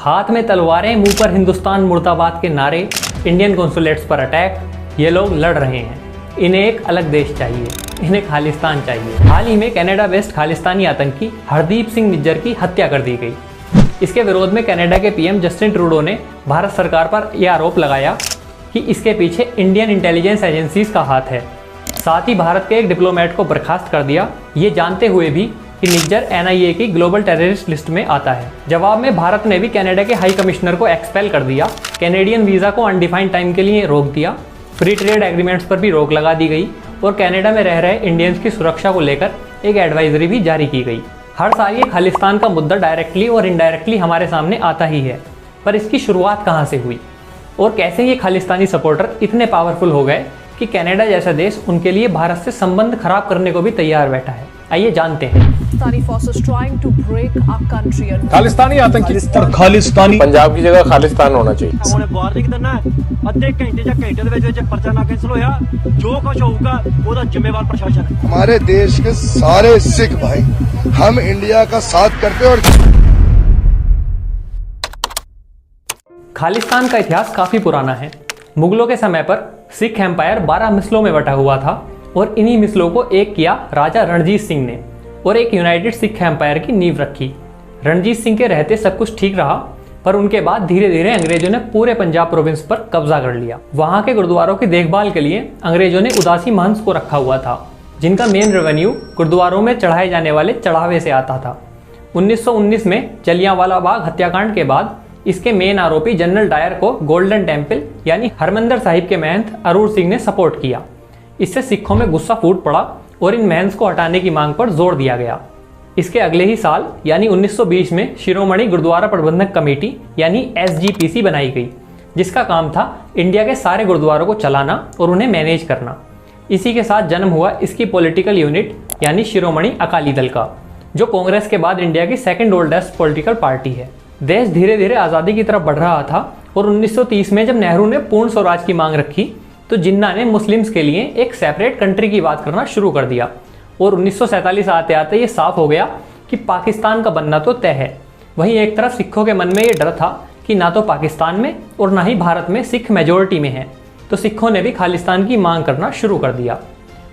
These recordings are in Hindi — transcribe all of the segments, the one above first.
हाथ में तलवारें, मुंह पर हिंदुस्तान मुर्दाबाद के नारे, इंडियन कॉन्सुलेट्स पर अटैक। ये लोग लड़ रहे हैं, इन्हें एक अलग देश चाहिए, इन्हें खालिस्तान चाहिए। हाल ही में कनाडा बेस्ड खालिस्तानी आतंकी हरदीप सिंह निज्जर की हत्या कर दी गई। इसके विरोध में कनाडा के पीएम जस्टिन ट्रूडो ने भारत सरकार पर यह आरोप लगाया कि इसके पीछे इंडियन इंटेलिजेंस एजेंसीज का हाथ है। साथ ही भारत के एक डिप्लोमेट को बर्खास्त कर दिया, ये जानते हुए भी कि निज्जर एनआईए की ग्लोबल टेररिस्ट लिस्ट में आता है। जवाब में भारत ने भी कनाडा के हाई कमिश्नर को एक्सपेल कर दिया, कैनेडियन वीज़ा को अनडिफाइंड टाइम के लिए रोक दिया, फ्री ट्रेड एग्रीमेंट्स पर भी रोक लगा दी गई और कनाडा में रह रहे इंडियंस की सुरक्षा को लेकर एक एडवाइजरी भी जारी की गई। हर साल ये खालिस्तान का मुद्दा डायरेक्टली और इनडायरेक्टली हमारे सामने आता ही है, पर इसकी शुरुआत कहाँ से हुई और कैसे ये खालिस्तानी सपोर्टर इतने पावरफुल हो गए कि कनाडा जैसा देश उनके लिए भारत से संबंध खराब करने को भी तैयार बैठा है। आइए जानते हैं। खालिस्तानी आतंकी और खालिस्तानी पंजाब की जगह खालिस्तान होना चाहिए। हमारे देश के सारे सिख भाई हम इंडिया का साथ करते और खालिस्तान का इतिहास काफी पुराना है। मुगलों के समय पर सिख एम्पायर 12 मिसलों में बटा हुआ था और इन्हीं मिसलों को एक किया राजा रणजीत सिंह ने और एक यूनाइटेड सिख एम्पायर की नींव रखी। रणजीत सिंह के रहते सब कुछ ठीक रहा, पर उनके बाद धीरे धीरे अंग्रेजों ने पूरे पंजाब प्रोविंस पर कब्जा कर लिया। वहां के गुरुद्वारों की देखभाल के लिए अंग्रेजों ने उदासी महंत को रखा हुआ था, जिनका मेन रेवेन्यू गुरुद्वारों में चढ़ाए जाने वाले चढ़ावे से आता था। 1919 में जलियांवाला बाग हत्याकांड के बाद इसके मेन आरोपी जनरल डायर को गोल्डन टेम्पल यानी हरमंदिर साहिब के महंत अरूर सिंह ने सपोर्ट किया। इससे सिखों में गुस्सा फूट पड़ा और इन महंत को हटाने की मांग पर जोर दिया गया। इसके अगले ही साल यानी 1920 में शिरोमणि गुरुद्वारा प्रबंधक कमेटी यानी SGPC बनाई गई, जिसका काम था इंडिया के सारे गुरुद्वारों को चलाना और उन्हें मैनेज करना। इसी के साथ जन्म हुआ इसकी पॉलिटिकल यूनिट यानी शिरोमणि अकाली दल का, जो कांग्रेस के बाद इंडिया की सेकेंड ओल्डेस्ट पॉलिटिकल पार्टी है। देश धीरे धीरे आज़ादी की तरफ बढ़ रहा था और 1930 में जब नेहरू ने पूर्ण स्वराज की मांग रखी तो जिन्ना ने मुस्लिम्स के लिए एक सेपरेट कंट्री की बात करना शुरू कर दिया और 1947 आते आते ये साफ हो गया कि पाकिस्तान का बनना तो तय है। वहीं एक तरफ सिखों के मन में ये डर था कि ना तो पाकिस्तान में और ना ही भारत में सिख मेजोरिटी में है, तो सिखों ने भी खालिस्तान की मांग करना शुरू कर दिया,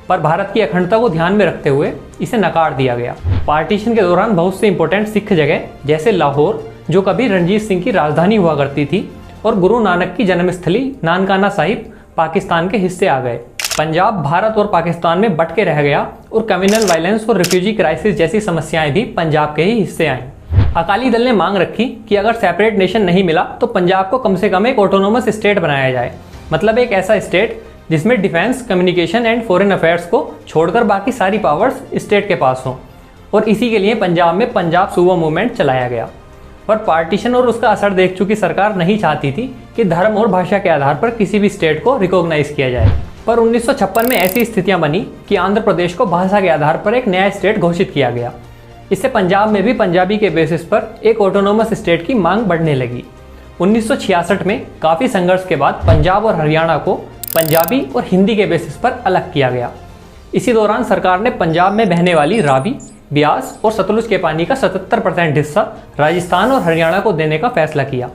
पर भारत की अखंडता को ध्यान में रखते हुए इसे नकार दिया गया। पार्टीशन के दौरान बहुत से इंपॉर्टेंट सिख जगह जैसे लाहौर, जो कभी रणजीत सिंह की राजधानी हुआ करती थी, और गुरु नानक की जन्मस्थली नानकाना साहिब पाकिस्तान के हिस्से आ गए। पंजाब भारत और पाकिस्तान में बट के रह गया और कम्युनल वायलेंस और रिफ्यूजी क्राइसिस जैसी समस्याएं भी पंजाब के ही हिस्से आईं। अकाली दल ने मांग रखी कि अगर सेपरेट नेशन नहीं मिला तो पंजाब को कम से कम एक ऑटोनोमस स्टेट बनाया जाए, मतलब एक ऐसा स्टेट जिसमें defence, communication and foreign affairs को छोड़कर बाकी सारी पावर्स स्टेट के पास हों। और इसी के लिए पंजाब में पंजाब सूबा मूवमेंट चलाया गया। पर पार्टीशन और उसका असर देख चुकी सरकार नहीं चाहती थी कि धर्म और भाषा के आधार पर किसी भी स्टेट को रिकॉग्नाइज किया जाए। पर 1956 में ऐसी स्थितियां बनी कि आंध्र प्रदेश को भाषा के आधार पर एक नया स्टेट घोषित किया गया। इससे पंजाब में भी पंजाबी के बेसिस पर एक ऑटोनोमस स्टेट की मांग बढ़ने लगी। 1966 में काफ़ी संघर्ष के बाद पंजाब और हरियाणा को पंजाबी और हिंदी के बेसिस पर अलग किया गया। इसी दौरान सरकार ने पंजाब में बहने वाली रावी, ब्यास और सतलुज के पानी का 77% हिस्सा राजस्थान और हरियाणा को देने का फैसला किया।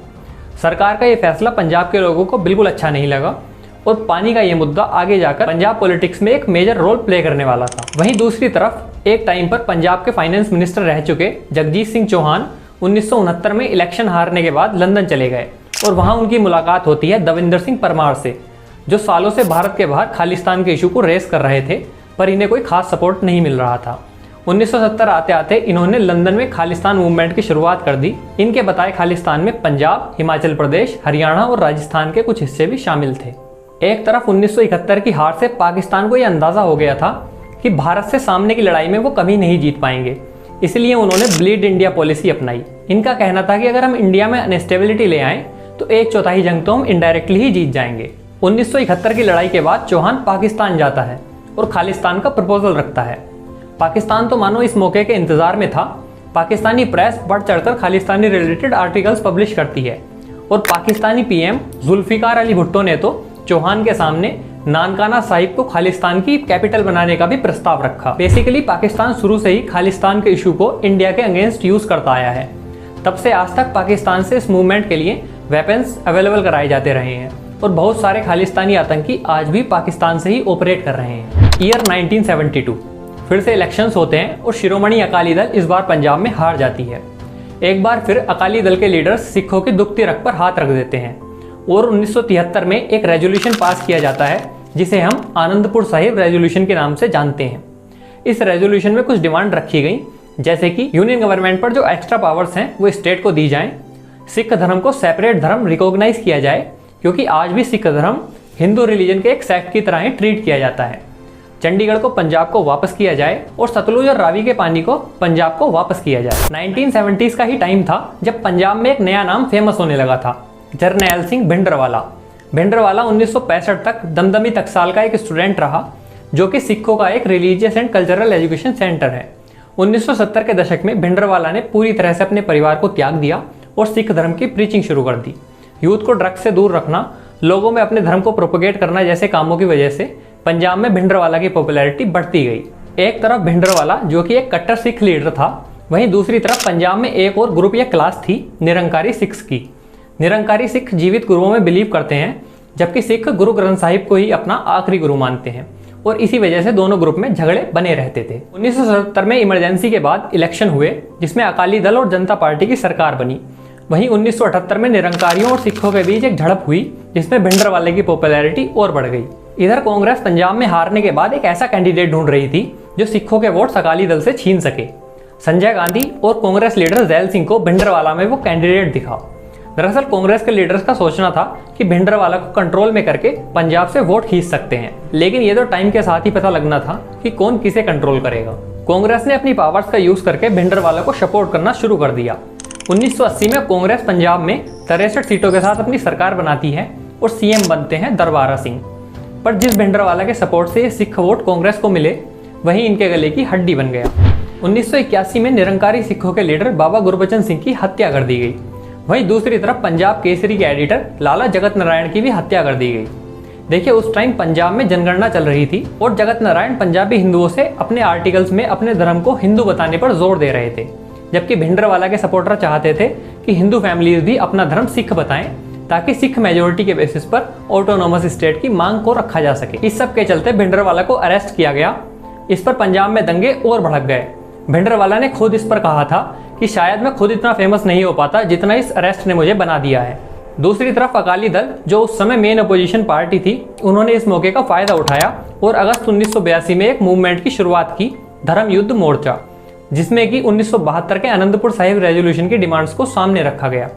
सरकार का ये फैसला पंजाब के लोगों को बिल्कुल अच्छा नहीं लगा और पानी का ये मुद्दा आगे जाकर पंजाब पॉलिटिक्स में एक मेजर रोल प्ले करने वाला था। वहीं दूसरी तरफ एक टाइम पर पंजाब के फाइनेंस मिनिस्टर रह चुके जगजीत सिंह चौहान 1969 में इलेक्शन हारने के बाद लंदन चले गए और वहाँ उनकी मुलाकात होती है दविंदर सिंह परमार से, जो सालों से भारत के बाहर खालिस्तान के इशू को रेस कर रहे थे, पर इन्हें कोई खास सपोर्ट नहीं मिल रहा था। 1970 आते आते इन्होंने लंदन में खालिस्तान मूवमेंट की शुरुआत कर दी। इनके बताए खालिस्तान में पंजाब, हिमाचल प्रदेश, हरियाणा और राजस्थान के कुछ हिस्से भी शामिल थे। एक तरफ 1971 की हार से पाकिस्तान को यह अंदाजा हो गया था कि भारत से सामने की लड़ाई में वो कभी नहीं जीत पाएंगे, इसलिए उन्होंने ब्लीड इंडिया पॉलिसी अपनाई। इनका कहना था कि अगर हम इंडिया में अनस्टेबिलिटी ले आएँ तो 1/4 जंग तो हम इनडायरेक्टली ही जीत जाएंगे। 1971 की लड़ाई के बाद चौहान पाकिस्तान जाता है और खालिस्तान का प्रपोजल रखता है। पाकिस्तान तो मानो इस मौके के इंतजार में था। पाकिस्तानी प्रेस बढ़ चढ़कर खालिस्तानी रिलेटेड आर्टिकल्स पब्लिश करती है और पाकिस्तानी पीएम जुल्फिकार अली भुट्टो ने तो चौहान के सामने नानकाना साहिब को खालिस्तान की कैपिटल बनाने का भी प्रस्ताव रखा। बेसिकली पाकिस्तान शुरू से ही खालिस्तान के इशू को इंडिया के अगेंस्ट यूज करता आया है। तब से आज तक पाकिस्तान से इस मूवमेंट के लिए वेपन्स अवेलेबल कराए जाते रहे हैं और बहुत सारे खालिस्तानी आतंकी आज भी पाकिस्तान से ही ऑपरेट कर रहे हैं। ईयर 1972 फिर से इलेक्शंस होते हैं और शिरोमणि अकाली दल इस बार पंजाब में हार जाती है। एक बार फिर अकाली दल के लीडर्स सिखों की दुखती रग पर हाथ रख देते हैं और 1973 में एक रेजोल्यूशन पास किया जाता है जिसे हम आनंदपुर साहिब रेजोल्यूशन के नाम से जानते हैं। इस रेजोल्यूशन में कुछ डिमांड रखी गई, जैसे कि यूनियन गवर्नमेंट पर जो एक्स्ट्रा पावर्स हैं वो स्टेट को दी जाएं, सिख धर्म को सेपरेट धर्म रिकॉग्नाइज किया जाए क्योंकि आज भी सिख धर्म हिंदू रिलीजन के एक सेक्ट की तरह ही ट्रीट किया जाता है, चंडीगढ़ को पंजाब को वापस किया जाए और सतलुज और रावी के पानी को पंजाब को वापस किया जाए। 1970s का ही टाइम था जब पंजाब में एक नया नाम फेमस होने लगा था, जरनैल सिंह भिंडरवाला। भिंडरवाला 1965 तक दमदमी टकसाल का एक स्टूडेंट रहा जो कि सिखों का एक religious and cultural education centre है। 1970 के दशक में भिंडरवाला ने पूरी तरह से अपने परिवार को त्याग दिया और सिख धर्म की प्रीचिंग शुरू कर दी। यूथ को ड्रग्स से दूर रखना, लोगों में अपने धर्म को प्रोपोगेट करना जैसे कामों की वजह से पंजाब में भिंडरवाला की पॉपुलैरिटी बढ़ती गई। एक तरफ भिंडरवाला जो कि एक कट्टर सिख लीडर था, वहीं दूसरी तरफ पंजाब में एक और ग्रुप या क्लास थी निरंकारी सिख्स की। निरंकारी सिख जीवित गुरुओं में बिलीव करते हैं जबकि सिख गुरु ग्रंथ साहिब को ही अपना आखिरी गुरु मानते हैं और इसी वजह से दोनों ग्रुप में झगड़े बने रहते थे। 1977 में इमरजेंसी के बाद इलेक्शन हुए जिसमें अकाली दल और जनता पार्टी की सरकार बनी। वहीं 1978 में निरंकारियों और सिखों के बीच एक झड़प हुई जिसमें भिंडरवाले की पॉपुलैरिटी और बढ़ गई। इधर कांग्रेस पंजाब में हारने के बाद एक ऐसा कैंडिडेट ढूंढ रही थी जो सिखों के वोट अकाली दल से छीन सके। संजय गांधी और कांग्रेस लीडर जैल सिंह को भिंडरवाला में वो कैंडिडेट दिखा। दरअसल कांग्रेस के लीडर्स का सोचना था कि भिंडरवाला को कंट्रोल में करके पंजाब से वोट खींच सकते हैं, लेकिन ये तो टाइम के साथ ही पता लगना था कि कौन किसे कंट्रोल करेगा। कांग्रेस ने अपनी पावर्स का यूज करके भिंडरवाला को सपोर्ट करना शुरू कर दिया। 1980 में कांग्रेस पंजाब में 63 सीटों के साथ अपनी सरकार बनाती है और सीएम बनते हैं दरबारा सिंह। पर जिस भिंडरवाला के सपोर्ट से ये सिख वोट कांग्रेस को मिले वही इनके गले की हड्डी बन गया। 1981 में निरंकारी सिखों के लीडर बाबा गुरबचन सिंह की हत्या कर दी गई। वहीं दूसरी तरफ पंजाब केसरी के एडिटर लाला जगत नारायण की भी हत्या कर दी गई। देखिए उस टाइम पंजाब में जनगणना चल रही थी और जगत नारायण पंजाबी हिंदुओं से अपने आर्टिकल्स में अपने धर्म को हिंदू बताने पर जोर दे रहे थे, जबकि भिंडरवाला के सपोर्टर चाहते थे कि हिंदू फैमिलीज भी अपना धर्म सिख बताएं ताकि सिख मेजोरिटी के बेसिस पर ऑटोनोमस स्टेट की मांग को रखा जा सके। इस सब के चलते भिंडरवाला को अरेस्ट किया गया। इस पर पंजाब में दंगे और भड़क गए। भिंडरवाला ने खुद इस पर कहा था कि शायद मैं खुद इतना फेमस नहीं हो पाता जितना इस अरेस्ट ने मुझे बना दिया है। दूसरी तरफ अकाली दल जो उस समय मेन अपोजिशन पार्टी थी, उन्होंने इस मौके का फायदा उठाया और अगस्त 1982 में एक मूवमेंट की शुरुआत की, धर्म युद्ध मोर्चा, जिसमें कि 1972 के आनंदपुर साहिब रेजोल्यूशन की डिमांड्स को सामने रखा गया,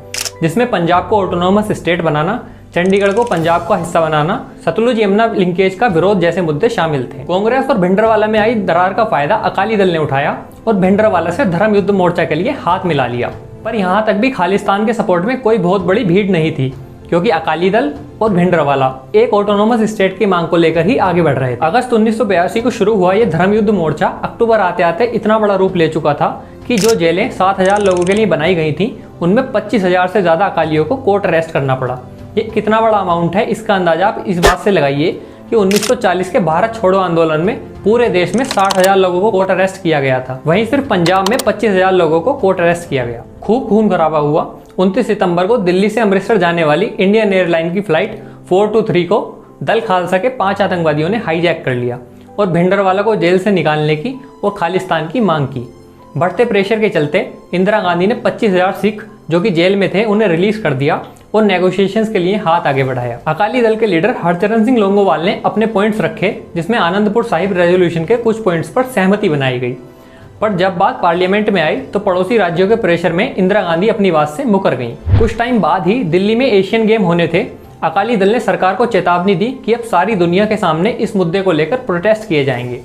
जिसमें पंजाब को ऑटोनोमस स्टेट बनाना, चंडीगढ़ को पंजाब का हिस्सा बनाना, सतलुज यमुना लिंकेज का विरोध जैसे मुद्दे शामिल थे। कांग्रेस और भिंडरवाला में आई दरार का फायदा अकाली दल ने उठाया और भिंडरवाला से धर्म युद्ध मोर्चा के लिए हाथ मिला लिया। पर यहाँ तक भी खालिस्तान के सपोर्ट में कोई बहुत बड़ी भीड़ नहीं थी, क्योंकि अकाली दल और भिंडरवाला एक ऑटोनोमस स्टेट की मांग को लेकर ही आगे बढ़ रहे थे। अगस्त 1982 को शुरू हुआ ये धर्म युद्ध मोर्चा अक्टूबर आते आते इतना बड़ा रूप ले चुका था कि जो जेलें 7000 लोगों के लिए बनाई गई थी उनमें 25,000 से ज्यादा अकालियों को कोर्ट अरेस्ट करना पड़ा। ये कितना बड़ा अमाउंट है इसका अंदाजा आप इस बात से लगाइए कि 1940 के भारत छोड़ो आंदोलन में पूरे देश में 60,000 लोगों को कोर्ट अरेस्ट किया गया था, वहीं सिर्फ पंजाब में 25,000 लोगों को कोर्ट अरेस्ट किया गया। खूब खून खराबा हुआ। 29 सितंबर को दिल्ली से अमृतसर जाने वाली इंडियन एयरलाइन की फ्लाइट 423 को दल खालसा के 5 आतंकवादियों ने हाईजैक कर लिया और भिंडरवाला को जेल से निकालने की और खालिस्तान की मांग की। बढ़ते प्रेशर के चलते इंदिरा गांधी ने 25,000 सिख जो कि जेल में थे उन्हें रिलीज कर दिया और नेगोशिएशंस के लिए हाथ आगे बढ़ाया। अकाली दल के लीडर हरचरण सिंह लोंगोवाल ने अपने पॉइंट्स रखे, जिसमें आनंदपुर साहिब रेजोल्यूशन के कुछ पॉइंट्स पर सहमति बनाई गई। पर जब बात पार्लियामेंट में आई तो पड़ोसी राज्यों के प्रेशर में इंदिरा गांधी अपनी बात से मुकर गईं। कुछ टाइम बाद ही दिल्ली में एशियन गेम होने थे। अकाली दल ने सरकार को चेतावनी दी कि अब सारी दुनिया के सामने इस मुद्दे को लेकर प्रोटेस्ट किए जाएंगे।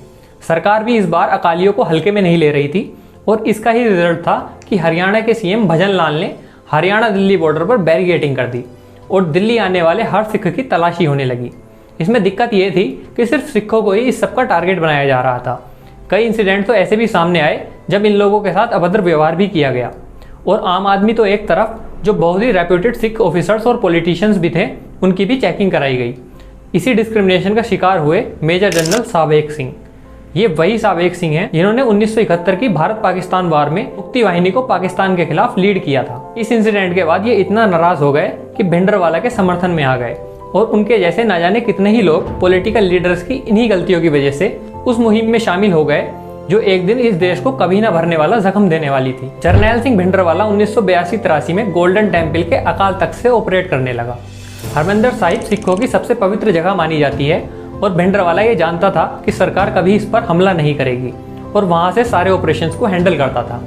सरकार भी इस बार अकालियों को हल्के में नहीं ले रही थी और इसका ही रिजल्ट था कि हरियाणा के सीएम भजन लाल ने हरियाणा दिल्ली बॉर्डर पर बैरिकेडिंग कर दी और दिल्ली आने वाले हर सिख की तलाशी होने लगी। इसमें दिक्कत यह थी कि सिर्फ सिखों को ही इस सबका टारगेट बनाया जा रहा था। कई इंसिडेंट तो ऐसे भी सामने आए जब इन लोगों के साथ अभद्र व्यवहार भी किया गया और आम आदमी तो एक तरफ, जो बहुत ही रेप्यूटेड सिख ऑफिसर्स और पॉलिटिशियंस भी थे, उनकी भी चेकिंग कराई गई। इसी डिस्क्रिमिनेशन का शिकार हुए मेजर जनरल सावेक सिंह। ये वही सावेक सिंह हैं जिन्होंने 1971 की भारत पाकिस्तान वार में मुक्ति वाहिनी को पाकिस्तान के खिलाफ लीड किया था। इस इंसिडेंट के बाद ये इतना नाराज हो गए कि भिंडरवाला के समर्थन में आ गए और उनके जैसे ना जाने कितने ही लोग पॉलिटिकल लीडर्स की इन्हीं गलतियों की वजह से उस मुहिम में शामिल हो गए जो एक दिन इस देश को कभी ना भरने वाला जख्म देने वाली थी। जरनैल सिंह भिंडरवाला 1982-83 में गोल्डन टेम्पल के अकाल तख्त से ऑपरेट करने लगा। हरमंदिर साहिब सिखों की सबसे पवित्र जगह मानी जाती है और भिंडरवाला ये जानता था कि सरकार कभी इस पर हमला नहीं करेगी और वहां से सारे ऑपरेशंस को हैंडल करता था।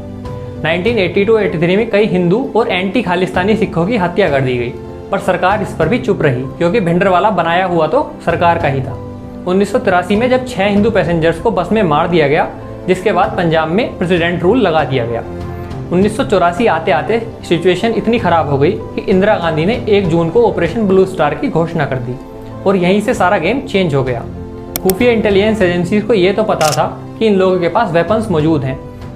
1982-83 में कई हिंदू और एंटी खालिस्तानी सिखों की हत्या कर दी गई, पर सरकार इस पर भी चुप रही क्योंकि भिंडरवाला बनाया हुआ तो सरकार का ही था। 1983 में जब 6 हिंदू पैसेंजर्स को बस में मार दिया गया, जिसके बाद पंजाब में प्रेसिडेंट रूल लगा दिया गया। 1984 आते आते सिचुएशन इतनी खराब हो गई कि इंदिरा गांधी ने 1 जून को ऑपरेशन ब्लू स्टार की घोषणा कर दी और यहीं से सारा गेम चेंज हो गया। खुफिया इंटेलिजेंस एजेंसीज को ये तो पता था कि इन लोगों के पास वेपन्स मौजूद हैं,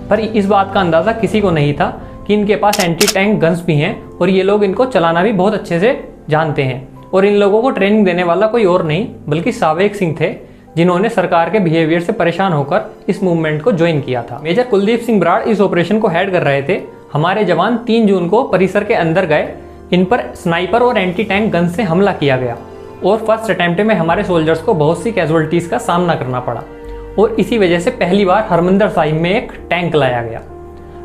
पर इस बात का अंदाजा किसी को नहीं था कि इनके पास एंटी टैंक गन्स भी हैं और ये लोग इनको चलाना भी बहुत अच्छे से जानते हैं। और इन लोगों को ट्रेनिंग देने वाला कोई और नहीं बल्कि सावेक सिंह थे, जिन्होंने सरकार के बिहेवियर से परेशान होकर इस मूवमेंट को ज्वाइन किया था। मेजर कुलदीप सिंह बराड़ इस ऑपरेशन को हेड कर रहे थे। हमारे जवान 3 जून को परिसर के अंदर गए, इन पर स्नाइपर और एंटी टैंक गन से हमला किया गया और फर्स्ट अटेम्प्ट में हमारे सोल्जर्स को बहुत सी कैजुअलिटीज का सामना करना पड़ा और इसी वजह से पहली बार हरमंदिर साहिब में एक टैंक लाया गया।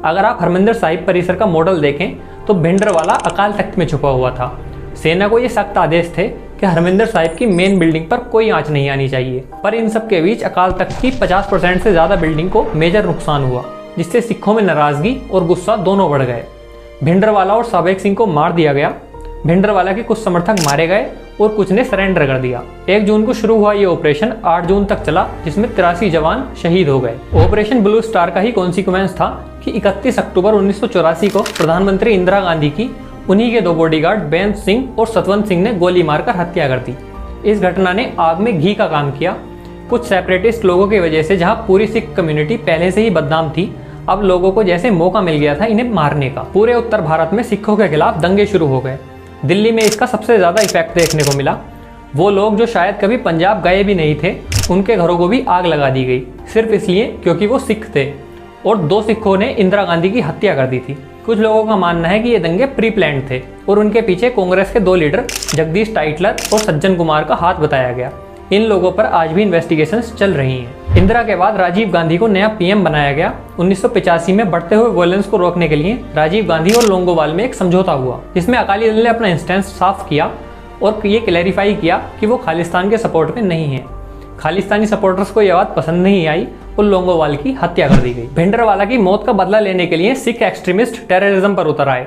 अगर आप हरमंदिर साहिब परिसर का मॉडल देखें तो भिंडरवाला अकाल तख्त में छुपा हुआ था। सेना को ये सख्त आदेश थे कि हरमंदिर साहिब की मेन बिल्डिंग पर कोई आंच नहीं आनी चाहिए, पर इन सब के बीच अकाल तख्त की 50% से ज्यादा बिल्डिंग को मेजर नुकसान हुआ, जिससे सिखों में नाराजगी और गुस्सा दोनों बढ़ गए। भिंडरवाला और सावेक सिंह को मार दिया गया। भिंडरवाला के कुछ समर्थक मारे गए और कुछ ने सरेंडर कर दिया। 1 जून को शुरू हुआ ये ऑपरेशन 8 जून तक चला, जिसमें 83 जवान शहीद हो गए। ऑपरेशन ब्लू स्टार का ही कॉन्सिक्वेंस था कि 31 अक्टूबर 1984 को प्रधानमंत्री इंदिरा गांधी की उन्हीं के 2 बॉडीगार्ड बेंत सिंह और सतवंत सिंह ने गोली मारकर हत्या कर दी। इस घटना ने आग में घी का काम किया। कुछ सेपरेटिस्ट लोगों की वजह से जहां पूरी सिख कम्युनिटी पहले से ही बदनाम थी, अब लोगों को जैसे मौका मिल गया था इन्हें मारने का। पूरे उत्तर भारत में सिखों के खिलाफ दंगे शुरू हो गए। दिल्ली में इसका सबसे ज्यादा इफेक्ट देखने को मिला। वो लोग जो शायद कभी पंजाब गए भी नहीं थे, उनके घरों को भी आग लगा दी गई, सिर्फ इसलिए क्योंकि वो सिख थे और 2 सिखों ने इंदिरा गांधी की हत्या कर दी थी। कुछ लोगों का मानना है कि ये दंगे प्री प्लान्ड थे और उनके पीछे कांग्रेस के 2 लीडर जगदीश टाइटलर और सज्जन कुमार का हाथ बताया गया। इन लोगों पर आज भी इन्वेस्टिगेशंस चल रही हैं। इंदिरा के बाद राजीव गांधी को नया पीएम बनाया गया। 1985 में बढ़ते हुए वायलेंस को रोकने के लिए राजीव गांधी और लोंगोवाल में एक समझौता हुआ, जिसमें अकाली दल ने अपना इंस्टेंस साफ किया और ये क्लैरिफाई किया कि वो खालिस्तान के सपोर्ट में नहीं है। खालिस्तानी सपोर्टर्स को यह बात पसंद नहीं आई और लोंगोवाल की हत्या कर दी गई। भिंडरवाला की मौत का बदला लेने के लिए सिख एक्सट्रीमिस्ट टेररिज्म पर उतर आए।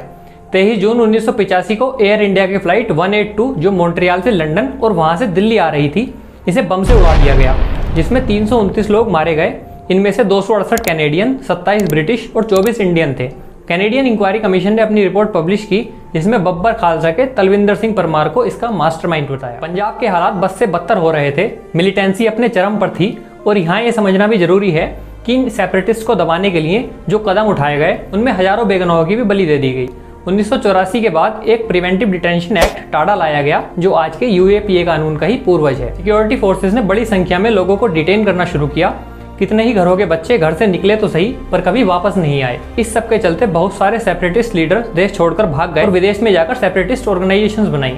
23 जून 1985 को एयर इंडिया की फ्लाइट 182 जो मॉन्ट्रियल से लंदन और वहां से दिल्ली आ रही थी, इसे बम से उड़ा दिया गया, जिसमें 329 लोग मारे गए। इनमें से 268 कैनेडियन, 27 ब्रिटिश और 24 इंडियन थे। कैनेडियन इंक्वायरी कमीशन ने अपनी रिपोर्ट पब्लिश की, जिसमें बब्बर खालसा के तलविंदर सिंह परमार को इसका मास्टरमाइंड बताया। पंजाब के हालात बद से बदतर हो रहे थे, मिलिटेंसी अपने चरम पर थी और यहाँ ये समझना भी जरूरी है कि इन सेपरेटिस्ट को दबाने के लिए जो कदम उठाए गए उनमें हजारों बेगुनाहों की भी बलि दे दी गई। 1984 के बाद एक प्रिवेंटिव डिटेंशन एक्ट टाडा लाया गया, जो आज के यूएपीए कानून का ही पूर्वज है। सिक्योरिटी फोर्सेस ने बड़ी संख्या में लोगों को डिटेन करना शुरू किया। कितने ही घरों के बच्चे घर से निकले तो सही, पर कभी वापस नहीं आए। इस सब के चलते बहुत सारे सेपरेटिस्ट लीडर देश छोड़कर भाग गए और विदेश में जाकर सेपरेटिस्ट ऑर्गेनाइजेशंस बनाई।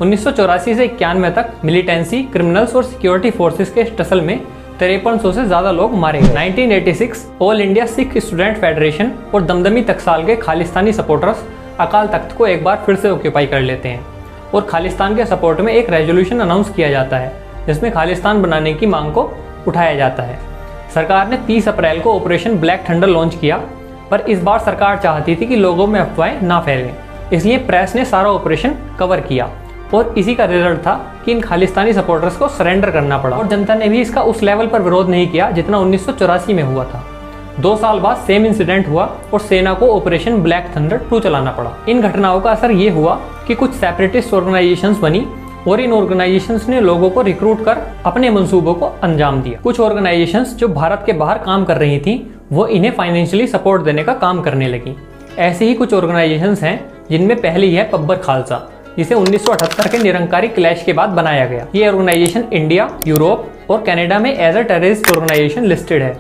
1984 से 91 तक मिलिटेंसी, क्रिमिनल्स और सिक्योरिटी फोर्सेस के टसल में 5300 से ज्यादा लोग मारे गए। 1986 all India Sikh student federation और दमदमी टकसाल के खालिस्तानी सपोर्टर्स अकाल तख्त को एक बार फिर से ऑक्यूपाई कर लेते हैं और खालिस्तान के सपोर्ट में एक रेजोल्यूशन अनाउंस किया जाता है, जिसमें खालिस्तान बनाने की मांग को उठाया जाता है। सरकार ने 30 अप्रैल को ऑपरेशन ब्लैक थंडर लॉन्च किया, पर इस बार सरकार चाहती थी कि लोगों में अफवाहें ना फैलें, इसलिए प्रेस ने सारा ऑपरेशन कवर किया और इसी का रिजल्ट था कि इन खालिस्तानी सपोर्टर्स को सरेंडर करना पड़ा और जनता ने भी इसका उस लेवल पर विरोध नहीं किया जितना 1984 में हुआ था। 2 साल बाद सेम इंसिडेंट हुआ और सेना को ऑपरेशन ब्लैक थंडर 2 चलाना पड़ा। इन घटनाओं का असर ये हुआ कि कुछ सेपरेटिस्ट ऑर्गेनाइजेशंस बनी और इन ऑर्गेनाइजेशंस ने लोगों को रिक्रूट कर अपने मंसूबों को अंजाम दिया। कुछ ऑर्गेनाइजेशंस जो भारत के बाहर काम कर रही थी, वो इन्हें फाइनेंशियली सपोर्ट देने का काम करने लगी। ऐसे ही कुछ ऑर्गेनाइजेशंस हैं, जिनमें पहली है बब्बर खालसा, जिसे 1978 के निरंकारी क्लैश के बाद बनाया गया। ये ऑर्गेनाइजेशन इंडिया, यूरोप और कनाडा में as a terrorist organisation listed है।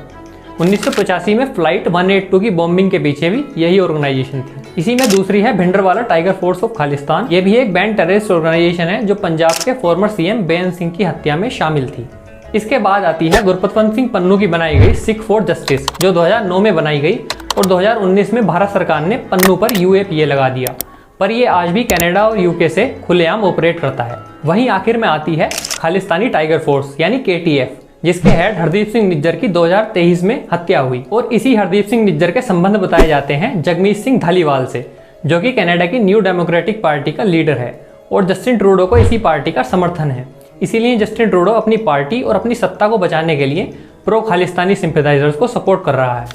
1985 में फ्लाइट 182 की बॉम्बिंग के पीछे भी यही ऑर्गेनाइजेशन थी। इसी में दूसरी है Bhindranwale tiger force of Khalistan. ये भी एक बैंड टेररिस्ट ऑर्गेनाइजेशन है जो पंजाब के फॉर्मर सीएम बेन सिंह की हत्या में शामिल थी। इसके बाद आती है गुरपतवंत सिंह पन्नू की बनाई गई सिख फॉर जस्टिस, जो 2009 में बनाई गई और 2019 में भारत सरकार ने पन्नू पर UAPA लगा दिया, पर ये आज भी कनाडा और यूके से खुलेआम ऑपरेट करता है। वहीं आखिर में आती है खालिस्तानी टाइगर फोर्स यानी KTF, जिसके हेड हरदीप सिंह निज्जर की 2023 में हत्या हुई और इसी हरदीप सिंह निज्जर के संबंध बताए जाते हैं जगमीत सिंह धालीवाल से, जो कि कनाडा की न्यू डेमोक्रेटिक पार्टी का लीडर है और जस्टिन ट्रूडो को इसी पार्टी का समर्थन है। इसीलिए जस्टिन ट्रूडो अपनी पार्टी और अपनी सत्ता को बचाने के लिए प्रो खालिस्तानी सिंपैथाइजर्स को सपोर्ट कर रहा है।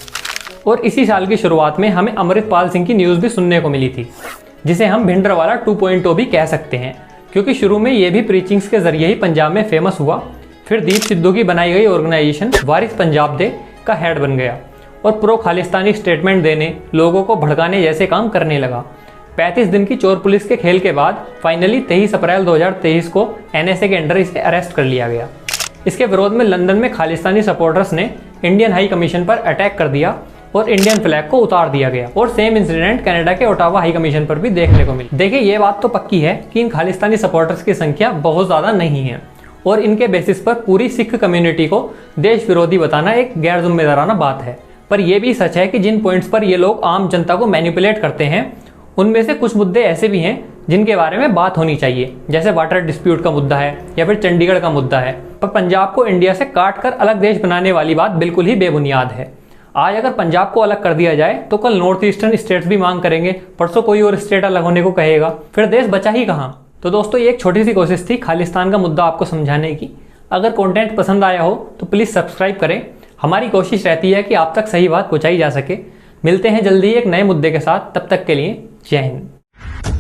और इसी साल की शुरुआत में हमें अमृतपाल सिंह की न्यूज़ भी सुनने को मिली थी, जिसे हम भिंडरवाला 2.0 भी कह सकते हैं, क्योंकि शुरू में ये भी प्रीचिंग्स के जरिए ही पंजाब में फेमस हुआ। फिर दीप सिद्धू की बनाई गई ऑर्गेनाइजेशन वारिस पंजाब दे का हेड बन गया और प्रो खालिस्तानी स्टेटमेंट देने, लोगों को भड़काने जैसे काम करने लगा। 35 दिन की चोर पुलिस के खेल के बाद फाइनली 23 अप्रैल 2023 को NSA के अंडर इसे अरेस्ट कर लिया गया। इसके विरोध में लंदन में खालिस्तानी सपोर्टर्स ने इंडियन हाई कमीशन पर अटैक कर दिया और इंडियन फ्लैग को उतार दिया गया और सेम इंसिडेंट कनाडा के ओटावा हाई कमीशन पर भी देखने को मिली। देखिए, ये बात तो पक्की है कि इन खालिस्तानी सपोर्टर्स की संख्या बहुत ज़्यादा नहीं है और इनके बेसिस पर पूरी सिख कम्युनिटी को देश विरोधी बताना एक गैर जिम्मेदाराना बात है। पर यह भी सच है कि जिन पॉइंट्स पर ये लोग आम जनता को मैनिपुलेट करते हैं, उनमें से कुछ मुद्दे ऐसे भी हैं जिनके बारे में बात होनी चाहिए, जैसे वाटर डिस्प्यूट का मुद्दा है या फिर चंडीगढ़ का मुद्दा है। पर पंजाब को इंडिया से काट कर अलग देश बनाने वाली बात बिल्कुल ही बेबुनियाद है। आज अगर पंजाब को अलग कर दिया जाए तो कल नॉर्थ ईस्टर्न स्टेट्स भी मांग करेंगे, परसों कोई और स्टेट अलग होने को कहेगा, फिर देश बचा ही कहाँ। तो दोस्तों, ये एक छोटी सी कोशिश थी खालिस्तान का मुद्दा आपको समझाने की। अगर कंटेंट पसंद आया हो तो प्लीज़ सब्सक्राइब करें। हमारी कोशिश रहती है कि आप तक सही बात पहुंचाई जा सके। मिलते हैं जल्दी एक नए मुद्दे के साथ, तब तक के लिए जय हिंद।